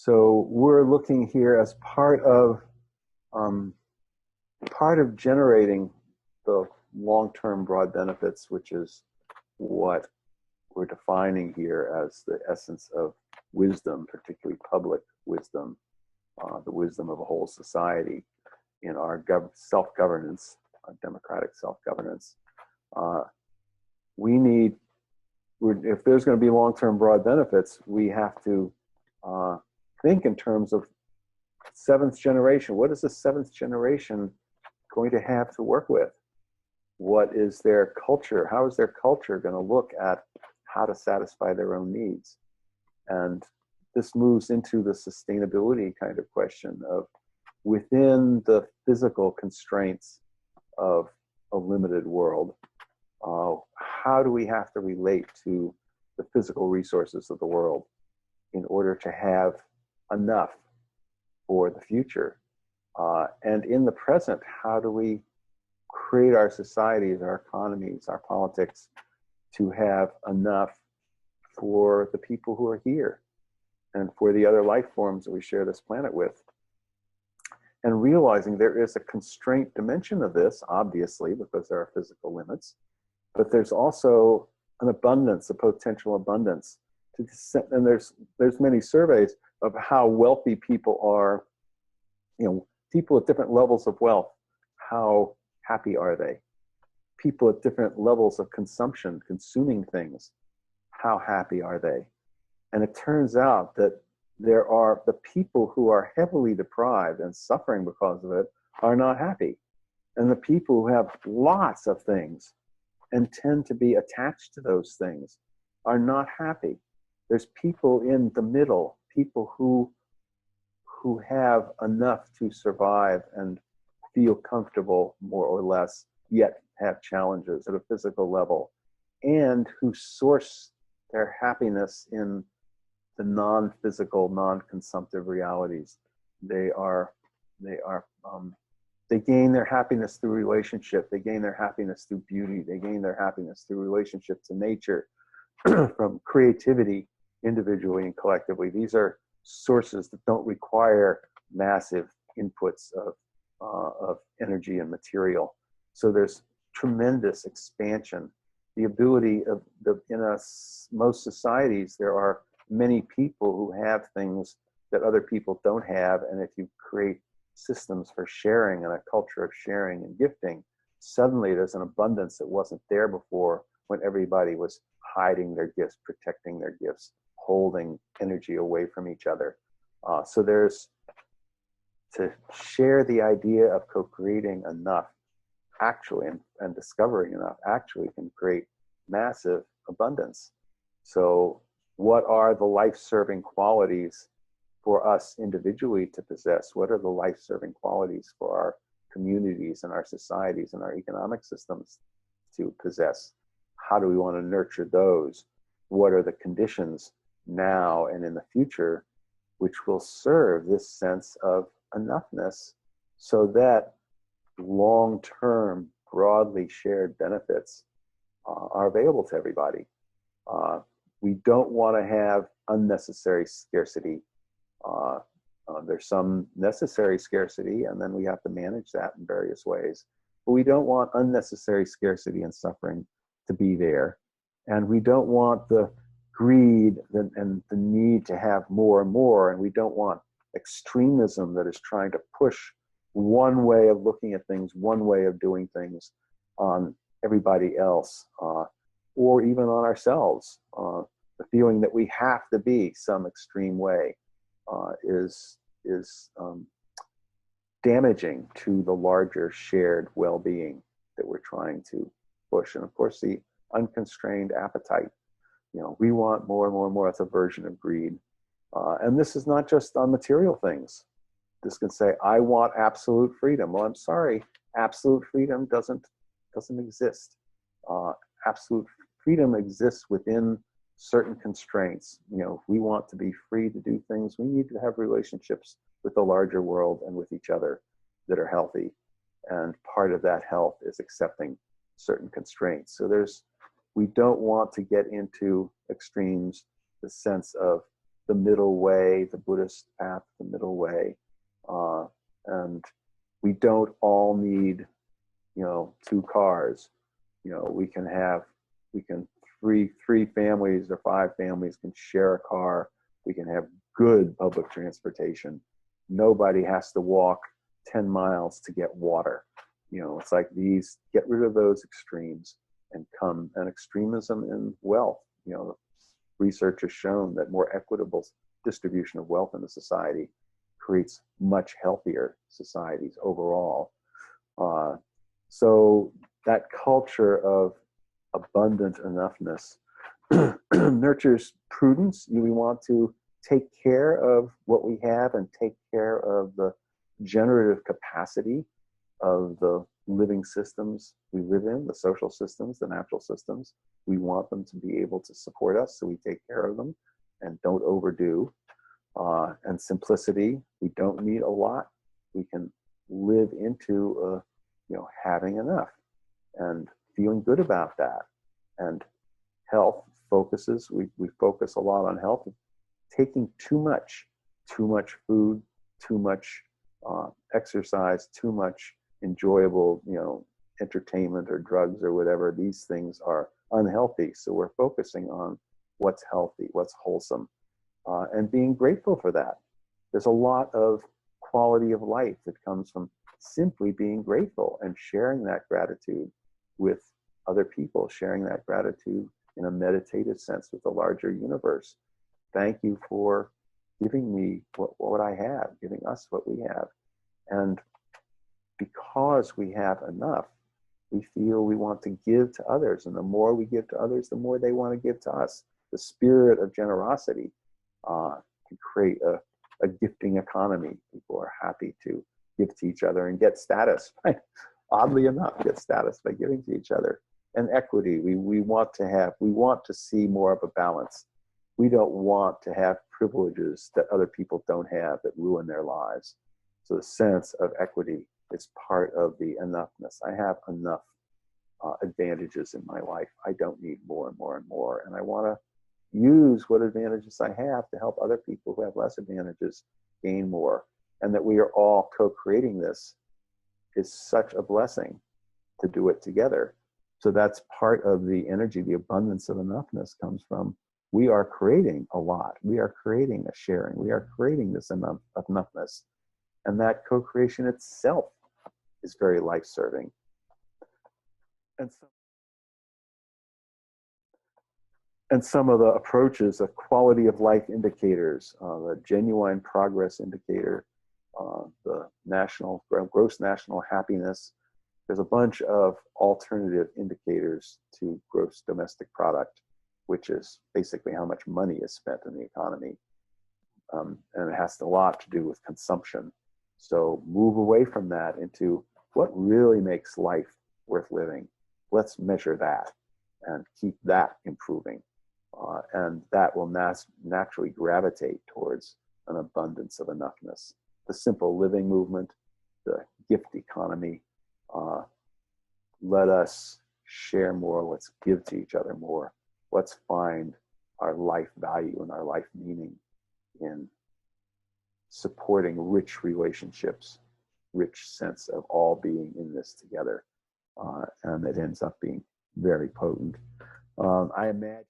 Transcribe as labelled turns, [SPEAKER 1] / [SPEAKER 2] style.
[SPEAKER 1] So we're looking here as um, part of generating the long-term broad benefits, which is what we're defining here as the essence of wisdom, particularly public wisdom, the wisdom of a whole society in our self-governance, our democratic self-governance. If there's going to be long-term broad benefits, we have to think in terms of seventh generation. What is the seventh generation going to have to work with? What is their culture? How is their culture going to look at how to satisfy their own needs? And this moves into the sustainability kind of question of within the physical constraints of a limited world, how do we have to relate to the physical resources of the world in order to have enough for the future? And in the present, how do we create our societies, our economies, our politics to have enough for the people who are here and for the other life forms that we share this planet with? And realizing there is a constraint dimension of this, obviously, because there are physical limits, but there's also an abundance, a potential abundance. And there's many surveys of how wealthy people are, people at different levels of wealth, how happy are they? People at different levels of consumption, consuming things, how happy are they? And it turns out that there are the people who are heavily deprived and suffering because of it are not happy. And the people who have lots of things and tend to be attached to those things are not happy. There's people in the middle, people who have enough to survive and feel comfortable more or less, yet have challenges at a physical level, and who source their happiness in the non-physical, non-consumptive realities. They gain their happiness through relationship. They gain their happiness through beauty. They gain their happiness through relationship to nature, from creativity, individually and collectively. These are sources that don't require massive inputs of energy and material. So there's tremendous expansion. The ability of most societies, there are many people who have things that other people don't have, and if you create systems for sharing and a culture of sharing and gifting, suddenly there's an abundance that wasn't there before, when everybody was hiding their gifts, protecting their gifts, holding energy away from each other. So there's to share the idea of co-creating enough actually and discovering enough actually can create massive abundance. So what are the life-serving qualities for us individually to possess? What are the life-serving qualities for our communities and our societies and our economic systems to possess? How do we want to nurture those? What are the conditions now and in the future which will serve this sense of enoughness so that long-term, broadly shared benefits are available to everybody? We don't want to have unnecessary scarcity. There's some necessary scarcity, and then we have to manage that in various ways. But we don't want unnecessary scarcity and suffering to be there. And we don't want the greed and the need to have more and more. And we don't want extremism that is trying to push one way of looking at things, one way of doing things on everybody else, or even on ourselves. The feeling that we have to be some extreme way is damaging to the larger shared well-being that we're trying to push. And of course, the unconstrained appetite. We want more and more and more. That's a version of greed. And this is not just on material things. This can say, I want absolute freedom. Well, I'm sorry, absolute freedom doesn't exist. Absolute freedom exists within certain constraints. If we want to be free to do things, we need to have relationships with the larger world and with each other that are healthy. And part of that health is accepting certain constraints. So we don't want to get into extremes, the sense of the middle way, the Buddhist path, the middle way. And we don't all need, two cars. We can three families or five families can share a car. We can have good public transportation. Nobody has to walk 10 miles to get water. It's like get rid of those extremes and come an extremism in wealth. Research has shown that more equitable distribution of wealth in a society creates much healthier societies overall. So that culture of abundant enoughness nurtures prudence. We want to take care of what we have and take care of the generative capacity of the living systems we live in, the social systems, the natural systems. We want them to be able to support us, so we take care of them and don't overdo. And simplicity, we don't need a lot. We can live into having enough and feeling good about that. And health focuses, we focus a lot on health. Taking too much food, too much exercise, too much enjoyable, entertainment or drugs or whatever, these things are unhealthy. So we're focusing on what's healthy, what's wholesome, and being grateful for that. There's a lot of quality of life that comes from simply being grateful and sharing that gratitude with other people, sharing that gratitude in a meditative sense with the larger universe. Thank you for giving me what I have, giving us what we have. And because we have enough, we feel we want to give to others. And the more we give to others, the more they want to give to us. The spirit of generosity can create a gifting economy. People are happy to give to each other and get status. Oddly enough, get status by giving to each other. And equity, we want to see more of a balance. We don't want to have privileges that other people don't have that ruin their lives. So the sense of equity is part of the enoughness. I have enough advantages in my life. I don't need more and more and more. And I want to use what advantages I have to help other people who have less advantages gain more. And that we are all co-creating this is such a blessing to do it together. So that's part of the energy, the abundance of enoughness comes from we are creating a lot. We are creating a sharing. We are creating this enoughness. And that co-creation itself is very life-serving. And some of the approaches, the quality of life indicators, the genuine progress indicator, the gross national happiness. There's a bunch of alternative indicators to gross domestic product, which is basically how much money is spent in the economy. And it has a lot to do with consumption. So move away from that into what really makes life worth living. Let's measure that and keep that improving. And that will naturally gravitate towards an abundance of enoughness. The simple living movement, the gift economy, let us share more, let's give to each other more. Let's find our life value and our life meaning in supporting rich relationships, rich sense of all being in this together. And it ends up being very potent. I imagine